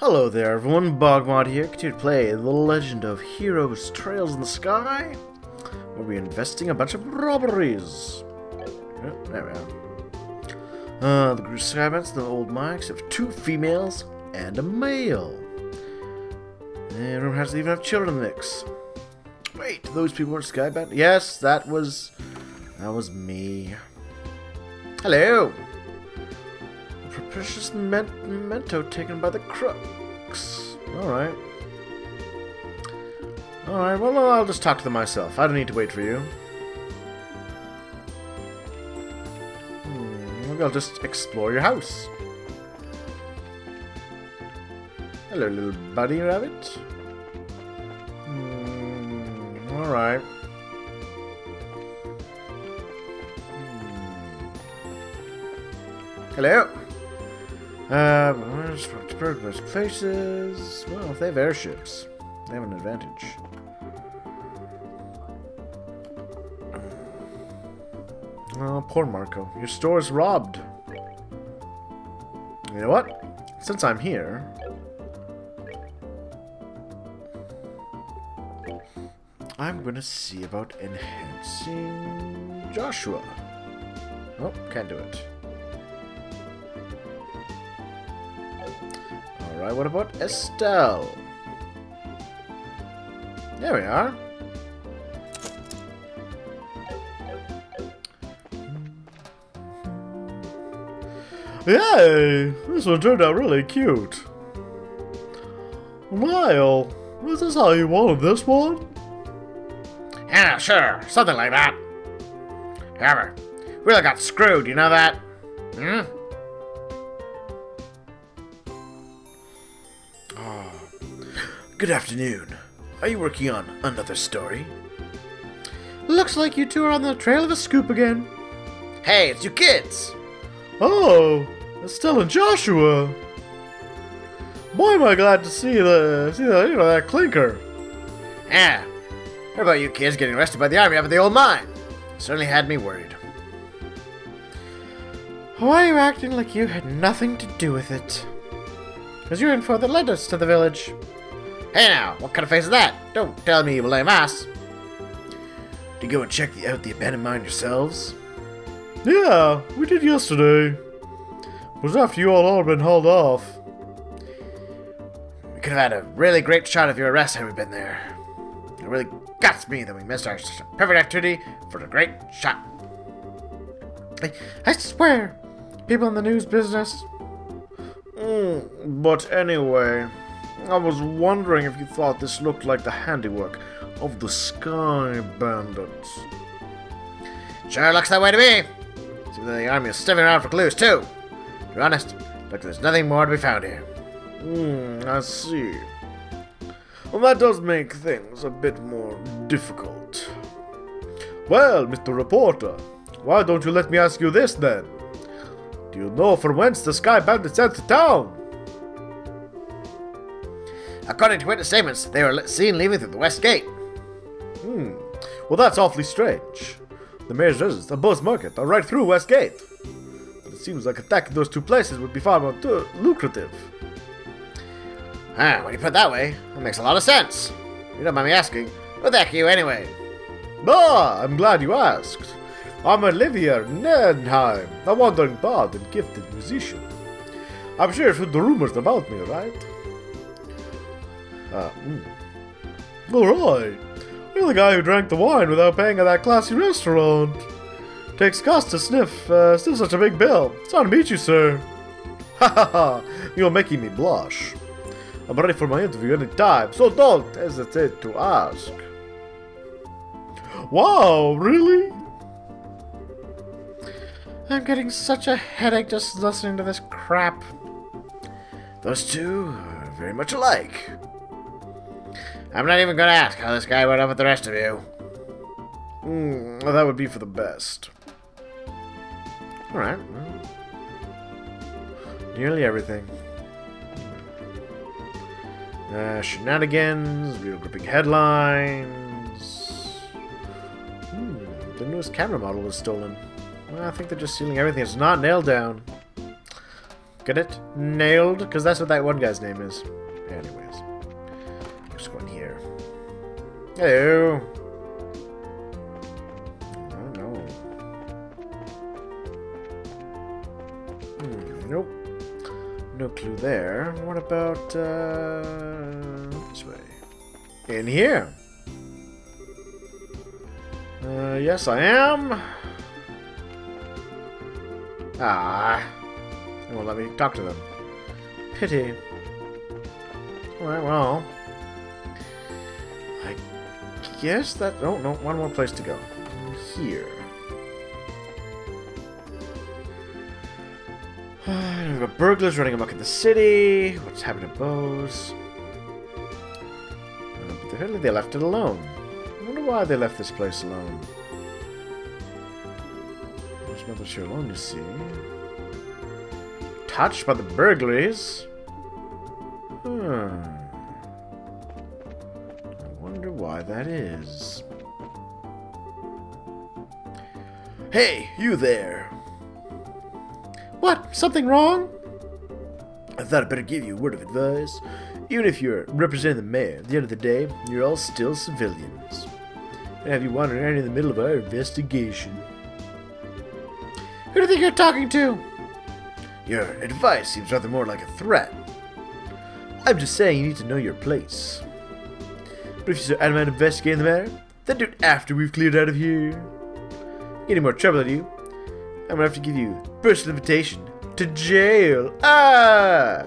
Hello there everyone, BogMod here, continue to play The Legend of Heroes Trails in the Sky. We'll be investing a bunch of robberies. Oh, there we are. The Skybands, the old mics, have 2 females and a male. And everyone has to even have children in the mix. Wait, those people weren't Skyband? Yes, that was me. Hello! Precious memento taken by the crooks. Alright. Alright, well, I'll just talk to them myself. I don't need to wait for you. Maybe I'll just explore your house. Hello, little buddy rabbit. Alright. Hello. Most places. Well, if they have airships, they have an advantage. Oh, poor Marco. Your store is robbed. You know what? Since I'm here, I'm gonna see about enhancing Joshua. Oh, can't do it. Alright, what about Estelle? There we are. Yay! This one turned out really cute. Lyle, is this how you wanted this one? Yeah, sure. Something like that. However, really got screwed, you know that? Hmm? Good afternoon. Are you working on another story? Looks like you two are on the trail of a scoop again. Hey, it's you kids! Oh, Estelle and Joshua. Boy, am I glad to see that clinker. Yeah. How about you kids getting arrested by the army up at the old mine? Certainly had me worried. Why are you acting like you had nothing to do with it? Because you're info that led us to the village. Hey now, what kind of face is that? Don't tell me you blame us. Did you go and check out the abandoned mine yourselves? Yeah, we did yesterday. It was after you all had been hauled off. We could have had a really great shot of your arrest had we been there. It really guts me that we missed our perfect opportunity for a great shot. I swear, people in the news business. But anyway, I was wondering if you thought this looked like the handiwork of the Sky Bandits. Sure looks that way to me. Seems like the army is sniffing around for clues too. To be honest, look, there's nothing more to be found here. I see. Well, that does make things a bit more difficult. Well, Mr. Reporter, why don't you let me ask you this then? Do you know from whence the Sky Bandits entered town? According to witness statements, they were seen leaving through the west gate. Well, that's awfully strange. The mayor's residence and Buzz Market are right through West Gate. But it seems like attacking those 2 places would be far more lucrative. When you put it that way, that makes a lot of sense. You don't mind me asking, who the heck are you anyway? I'm glad you asked. I'm Olivia Nenheim, a wandering bard and gifted musician. I'm sure you've heard the rumors about me, right? Alright. You're the guy who drank the wine without paying at that classy restaurant. Takes cost to sniff such a big bill. It's time to meet you, sir. Ha ha ha, you're making me blush. I'm ready for my interview any time, so don't hesitate to ask. Wow, really? I'm getting such a headache just listening to this crap. Those 2 are very much alike. I'm not even going to ask how this guy went up with the rest of you. Well, that would be for the best. Alright. Nearly everything. Shenanigans, real gripping headlines. The newest camera model was stolen. Well, I think they're just stealing everything that's not nailed down. Get it? Nailed? Because that's what that one guy's name is. Anyways. Let's go in here. Hello. Oh, no. Nope. No clue there. What about, this way? In here. Yes, I am. Ah. They won't let me talk to them. Pity. Alright, well. I guess that... Oh, no. One more place to go. Here. We've got burglars running amok in the city. What's happening to Bose? But apparently they left it alone. I wonder why they left this place alone. There's Mother Sherlock to see. Touched by the burglaries? I wonder why that is. Hey, you there! What? Something wrong? I thought I'd better give you a word of advice. Even if you're representing the mayor, at the end of the day, you're all still civilians. And have you wandering around in the middle of our investigation? Who do you think you're talking to? Your advice seems rather more like a threat. I'm just saying you need to know your place. But if you're so adamant investigating the matter, then do it after we've cleared out of here. Any more trouble than you, I'm gonna have to give you personal invitation to jail. Ah!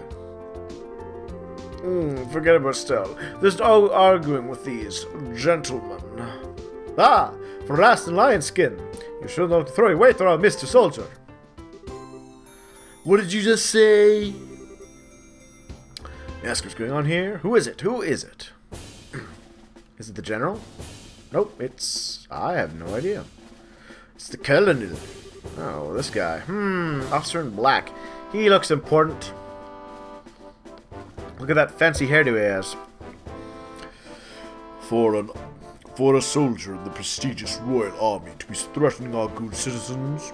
Forget about Stell. There's no arguing with these gentlemen. Ah! Frost and lion skin. You should not throw your weight around, Mr. Soldier. What did you just say? Ask what's going on here. Who is it? Who is it? Is it the general? Nope, it's... I have no idea. It's the colonel. Oh, this guy. Officer in black. He looks important. Look at that fancy hairdo he has. For a soldier in the prestigious Royal Army to be threatening our good citizens,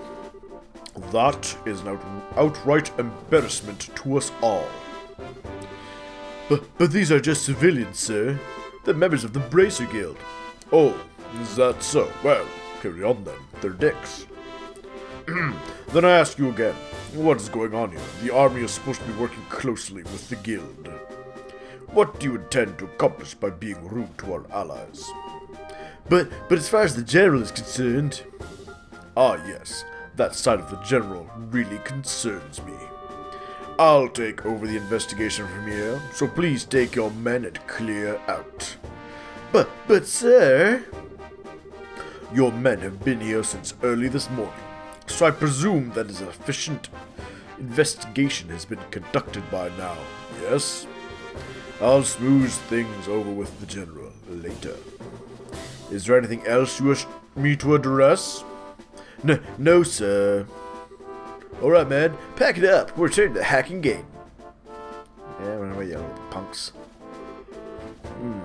that is an outright embarrassment to us all. But these are just civilians, sir. They're members of the Bracer Guild. Oh, is that so? Well, carry on then. They're dicks. Then I ask you again, what is going on here? The army is supposed to be working closely with the guild. What do you intend to accomplish by being rude to our allies? But as far as the general is concerned... Ah yes, that side of the general really concerns me. I'll take over the investigation from here, so please take your men and clear out. But sir... Your men have been here since early this morning, so I presume that an efficient investigation has been conducted by now, yes? I'll smooth things over with the general later. Is there anything else you wish me to address? No, sir. Alright, man, pack it up. We're returning to the hacking game. Yeah, run away, you little punks.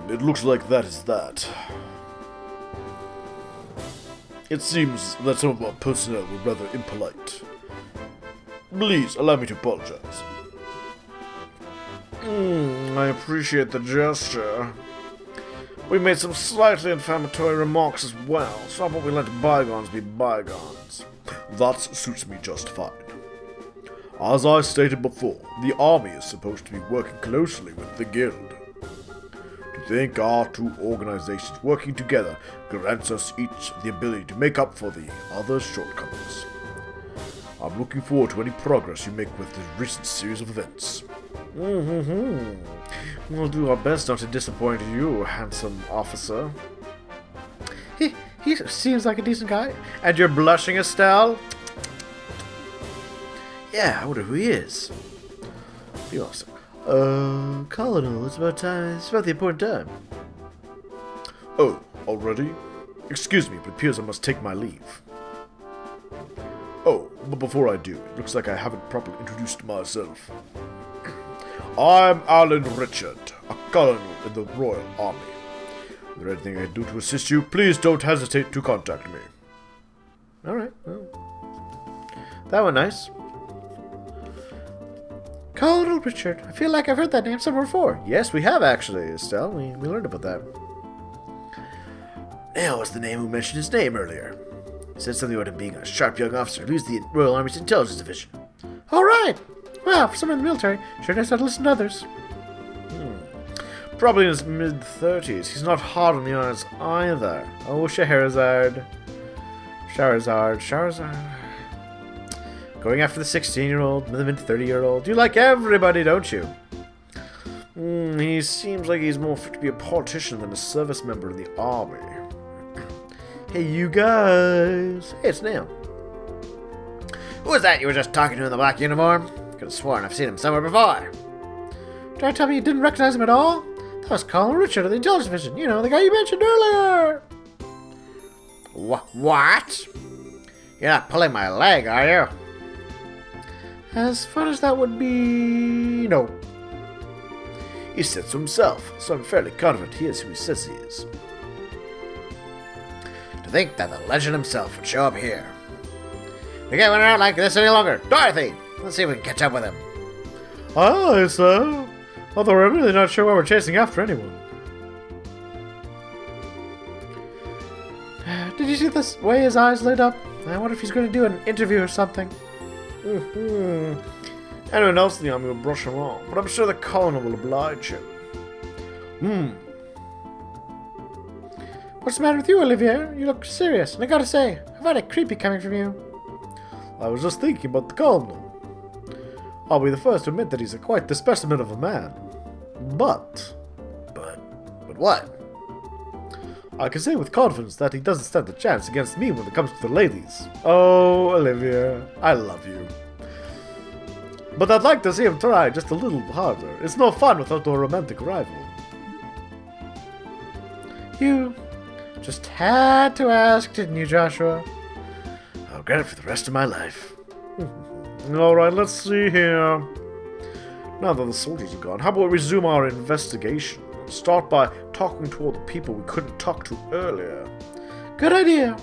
It looks like that is that. It seems that some of our personnel were rather impolite. Please, allow me to apologize. I appreciate the gesture. We made some slightly inflammatory remarks as well, so how about we let bygones be bygones? That suits me just fine. As I stated before, the army is supposed to be working closely with the guild. To think our two organizations working together grants us each the ability to make up for the other's shortcomings. I'm looking forward to any progress you make with this recent series of events. We'll do our best not to disappoint you, handsome officer. He seems like a decent guy. And you're blushing, Estelle? Yeah, I wonder who he is. Be awesome. Colonel, it's about time. It's about the important time. Oh, already? Excuse me, but it appears I must take my leave. Oh, but before I do, it looks like I haven't properly introduced myself. I'm Alan Richard, a colonel in the Royal Army. Is there anything I can do to assist you? Please don't hesitate to contact me. Alright, well. That went nice. Colonel Richard. I feel like I've heard that name somewhere before. Yes, we have actually, Estelle. We learned about that. Now was the name who mentioned his name earlier. He said something about him being a sharp young officer who leads the Royal Army's Intelligence Division. All right. Well, for someone in the military, sure knows how to listen to others. Probably in his mid-30s. He's not hot on the eyes either. Oh, Scheherazade. Going after the 16-year-old, the mid-30-year-old. You like everybody, don't you? He seems like he's more fit to be a politician than a service member in the army. Hey, you guys. Hey, it's Neil. Who was that you were just talking to in the black uniform? Could have sworn I've seen him somewhere before. Try to tell me you didn't recognize him at all? That was Colonel Richard of the Intelligence Division. You know, the guy you mentioned earlier. What? You're not pulling my leg, are you? As fun as that would be... no. He said so himself, so I'm fairly confident he is who he says he is. To think that the legend himself would show up here. We can't run around like this any longer. Dorothy! Let's see if we can catch up with him. Aye, sir. Although we're really not sure why we're chasing after anyone. Did you see this way his eyes lit up? I wonder if he's going to do an interview or something. Anyone else in the army will brush him off, but I'm sure the colonel will oblige him. What's the matter with you, Olivier? You look serious, and I gotta say, I find it creepy coming from you. I was just thinking about the colonel. I'll be the first to admit that he's quite the specimen of a man. But what? I can say with confidence that he doesn't stand a chance against me when it comes to the ladies. Oh, Olivia, I love you. But I'd like to see him try just a little harder. It's no fun without a romantic rival. You just had to ask, didn't you, Joshua? I'll regret it for the rest of my life. Alright, let's see here. Now that the soldiers are gone, how about we resume our investigation? Start by talking to all the people we couldn't talk to earlier. Good idea.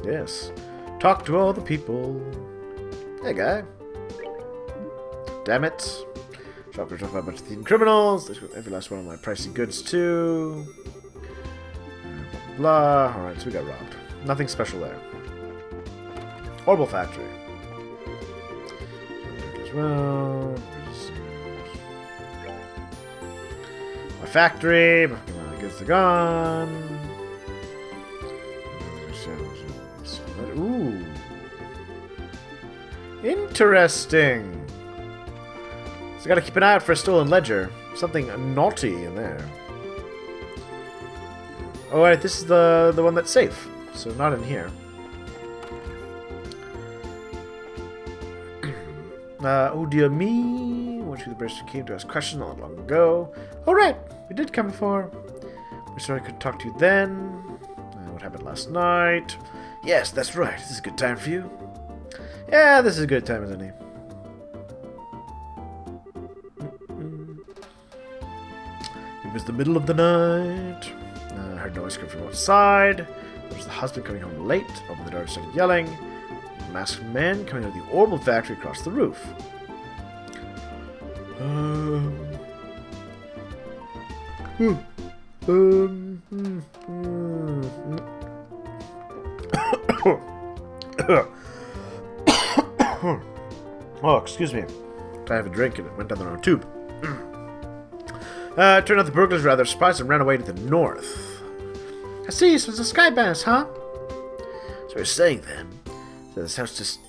Yes. Talk to all the people. Hey, guy. Damn it. Shop ripped off by a bunch of thieving criminals. Let's go every last one of my pricey goods, too. Blah, blah, blah. Alright, so we got robbed. Nothing special there. Horrible factory. As well. My factory. My goods are gone. Ooh. Interesting. So I gotta keep an eye out for a stolen ledger. Something naughty in there. Oh wait, this is the one that's safe. So not in here. Oh dear me. One of the British came to ask questions not long ago. Oh right, we did come before. We sorry I could talk to you then. What happened last night? Yes, that's right. This is a good time for you. Yeah, this is a good time, isn't it? It was the middle of the night. I heard noise coming from outside. There was the husband coming home late. Opened the door and started yelling. A masked man coming out of the Orbital factory across the roof. Oh, excuse me. I have a drink and it went down the wrong tube. Turned out the burglars were rather surprised and ran away to the north. I see, so it's a sky bass, huh? So you're saying then that this house just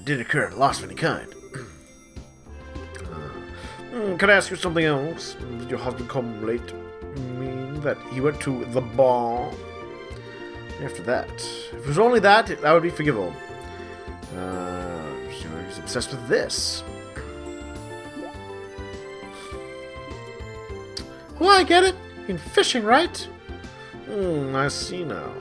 didn't occur, loss of any kind. Can I ask you something else? Did your husband come late? Mean that he went to the bar? After that, if it was only that, that would be forgivable. He's obsessed with this. Well, I get it. In fishing, right? I see now.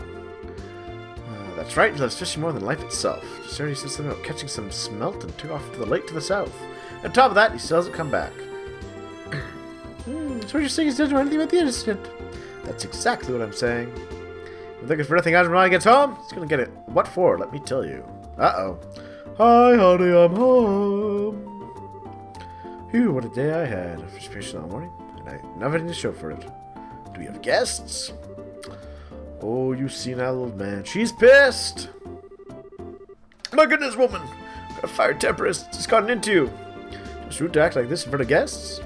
That's right, he loves fishing more than life itself. Just heard he said something about catching some smelt and took off to the lake to the south. On top of that, he still hasn't come back. So what you're saying is he doesn't know anything about the incident? That's exactly what I'm saying. I'm looking for nothing out when he gets home. He's gonna get it. What for? Let me tell you. Uh-oh. Hi, honey, I'm home. Phew, what a day I had. Fish patient all morning, and I nothing to show for it. Do we have guests? Oh, you senile old man. She's pissed! My goodness, woman! What kind of fire temper has just gotten into you? Just rude to act like this in front of guests?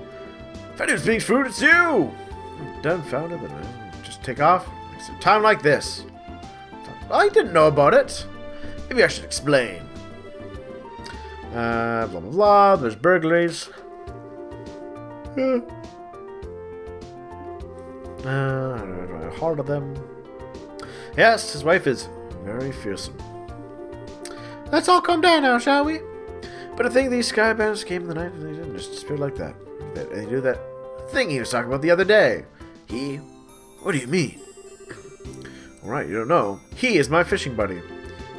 If anyone's being rude, it's you! I'm dumbfounded, then I just take off. It's a time like this. I didn't know about it. Maybe I should explain. Blah, blah, blah. There's burglaries. I don't know how hard of them. Yes, his wife is very fearsome. Let's all calm down now, shall we? But I think these skybounds came in the night and they didn't just disappear like that. They do that thing he was talking about the other day. He? What do you mean? Alright, you don't know. He is my fishing buddy.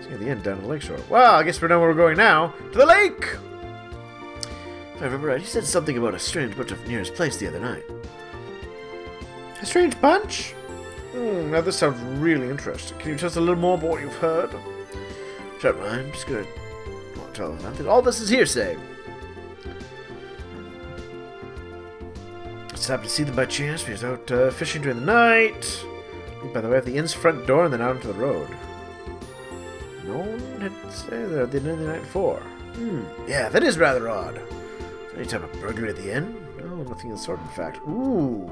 See at the end down at the lakeshore. Well, I guess we know where we're going now. To the lake! If I remember right, he said something about a strange bunch of near his place the other night. A strange bunch? Now this sounds really interesting. Can you tell us a little more about what you've heard? Shut up, I'm just gonna not tell him nothing. All this is hearsay. Just happened to see them by chance. We was out fishing during the night. By the way, at the inn's front door and then out into the road. No one had said that they did the night before. Yeah, that is rather odd. Is there any type of burglary at the inn? No, nothing of the sort, in fact. Ooh.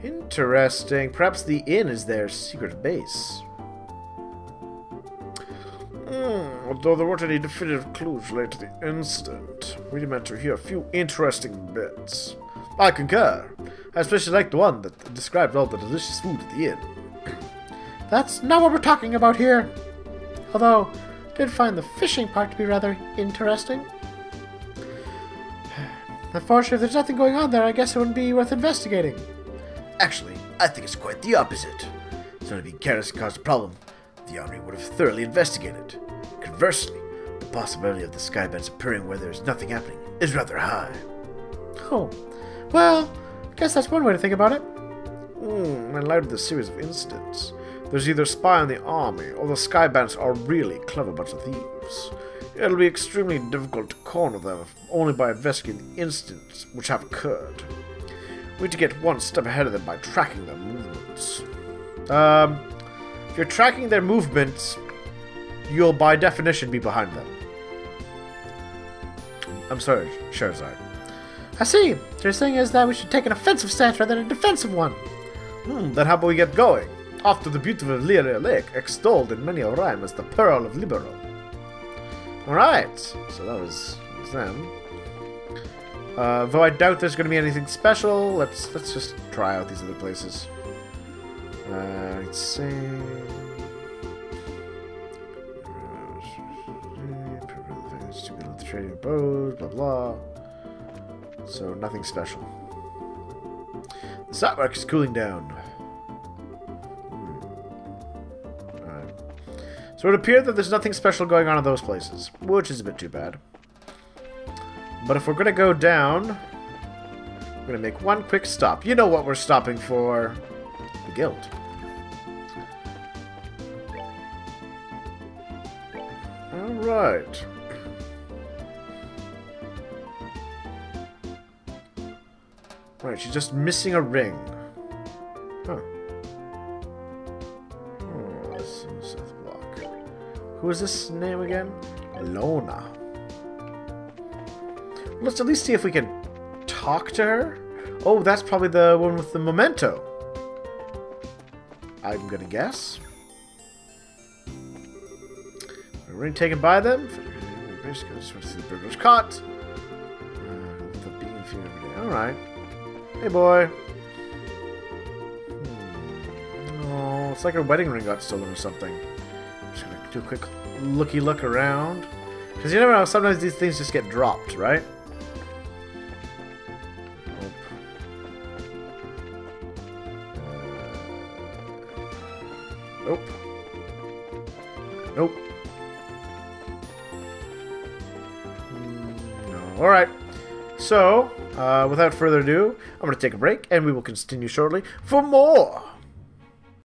Interesting. Perhaps the inn is their secret base. Although there weren't any definitive clues related to the incident, we meant to hear a few interesting bits. I concur. I especially like the one that described all the delicious food at the inn. That's not what we're talking about here. Although, I did find the fishing part to be rather interesting. Unfortunately, if there's nothing going on there, I guess it wouldn't be worth investigating. Actually, I think it's quite the opposite. If someone being careless caused a problem, the army would have thoroughly investigated. Conversely, the possibility of the skybands appearing where there's nothing happening is rather high. Oh, well, I guess that's one way to think about it. In light of the series of incidents, there's either a spy on the army, or the skybands are really clever bunch of thieves. It'll be extremely difficult to corner them only by investigating the incidents which have occurred. We need to get one step ahead of them by tracking their movements. If you're tracking their movements, you'll by definition be behind them. I'm sorry, Charizard. I see. So you're saying is that we should take an offensive stance rather than a defensive one. Then how about we get going? Off to the beautiful Lyria Lake, extolled in many a rhyme as the Pearl of Liberal. Alright, so that was them. Though I doubt there's going to be anything special, let's just try out these other places. Let's see. Trading bows, blah blah. So nothing special. The stockmarket is cooling down. Alright. So it would appear that there's nothing special going on in those places, which is a bit too bad. But if we're going to go down, we're going to make one quick stop. You know what we're stopping for. The guild. Alright. Right, she's just missing a ring. Huh. Oh, this is the block. Who is this name again? Lona. Let's at least see if we can talk to her. Oh, that's probably the one with the memento. I'm gonna guess. Ring taken by them. We basically just want to see the burglar's caught. The being feared every day. Alright. Hey, boy. Oh, it's like her wedding ring got stolen or something. I'm just gonna do a quick look around. Because you never know, sometimes these things just get dropped, right? Nope. Nope. No. Alright. So, without further ado, I'm going to take a break, and we will continue shortly for more